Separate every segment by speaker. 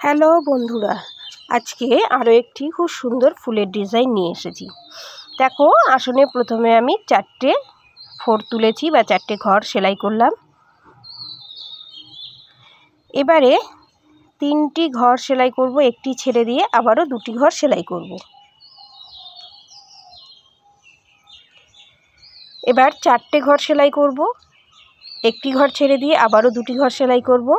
Speaker 1: Hello বন্ধুরা, আজকে আরও একটি খুব সুন্দর ফুলের ডিজাইন নিয়ে এসেছি। দেখো, আসনে প্রথমে আমি 4টে ফোর তুলেছি বা 4টে ঘর সেলাই করলাম। এবারে 3টি ঘর সেলাই করব, একটি ছেড়ে দিয়ে আবারও 2টি ঘর সেলাই করব। এবার 4টে ঘর সেলাই করব, একটি ঘর ছেড়ে দিয়ে আবারও 2টি ঘর সেলাই করব।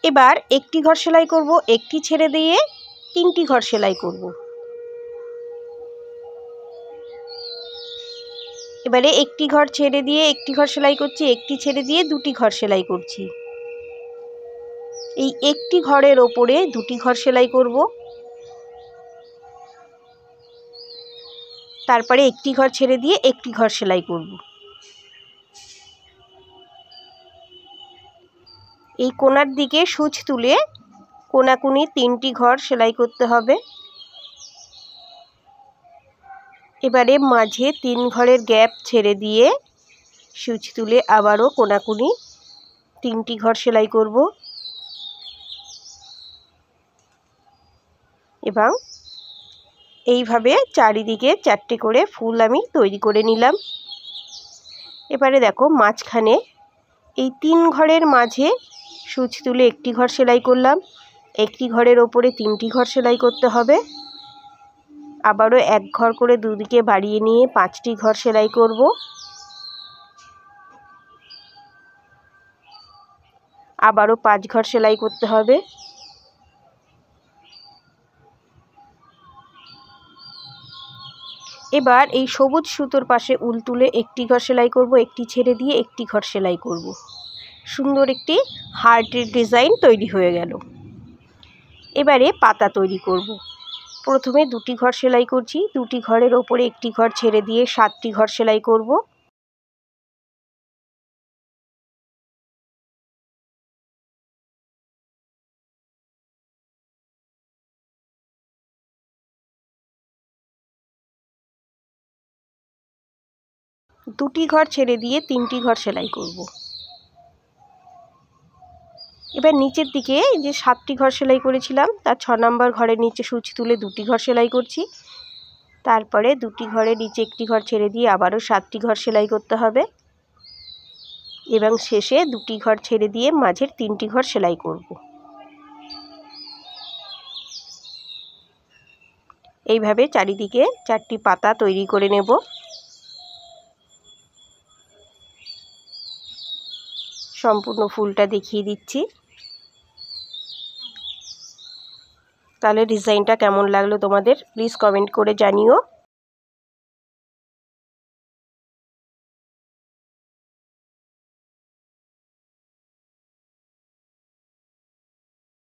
Speaker 1: এবার একটি ঘর সেলাই করব, একটি ছেড়ে দিয়ে 3টি ঘর সেলাই করব। এবারে একটি ঘর ছেড়ে দিয়ে একটি ঘর সেলাই করছি, একটি ছেড়ে দিয়ে 2টি ঘর সেলাই করছি। এই একটি ঘরের ওপরে 2টি ঘর সেলাই করব। তারপরে একটি ঘর ছেড়ে দিয়ে একটি ঘর সেলাই করব। এই কোণার দিকে সূচ তুলে কোণাকুনি 3টি ঘর সেলাই করতে হবে। এবারে মাঝে 3 ঘরের গ্যাপ ছেড়ে দিয়ে সূচ তুলে আবারও কোণাকুনি 3টি ঘর সেলাই করব এবং এইভাবে চারিদিকে 4টে করে ফুল আমি তৈরি করে নিলাম। এবারে দেখো, মাঝখানে এই 3 ঘরের মাঝে সূচ তুলে একটি ঘর সেলাই করলাম, একটি ঘরের ওপরে 3টি ঘর সেলাই করতে হবে। আবারও 1 ঘর করে দুদিকে বাড়িয়ে নিয়ে 5টি ঘর সেলাই করব। আবারও 5 ঘর সেলাই করতে হবে। এবার এই সবুজ সুতোর পাশে উল তুলে একটি ঘর সেলাই করব, একটি ছেড়ে দিয়ে একটি ঘর সেলাই করব। সুন্দর একটি হার্টের ডিজাইন তৈরি হয়ে গেল। এবারে পাতা তৈরি করব। প্রথমে 2টি ঘর সেলাই করছি, 2টি ঘরের ওপরে একটি ঘর ছেড়ে দিয়ে 7টি ঘর সেলাই করব। দুটি ঘর ছেড়ে দিয়ে 3টি ঘর সেলাই করব। এবার নিচের দিকে যে 7টি ঘর সেলাই করেছিলাম তার 6 নম্বর ঘরের নিচে সূচ তুলে 2টি ঘর সেলাই করছি। তারপরে 2টি ঘরের নিচে একটি ঘর ছেড়ে দিয়ে আবারও 7টি ঘর সেলাই করতে হবে এবং শেষে 2টি ঘর ছেড়ে দিয়ে মাঝের 3টি ঘর সেলাই করব। এইভাবে চারিদিকে 4টি পাতা তৈরি করে নেব। সম্পূর্ণ ফুলটা দেখিয়ে দিচ্ছি। তাহলে ডিজাইনটা কেমন লাগলো তোমাদের প্লিজ কমেন্ট করে জানিও।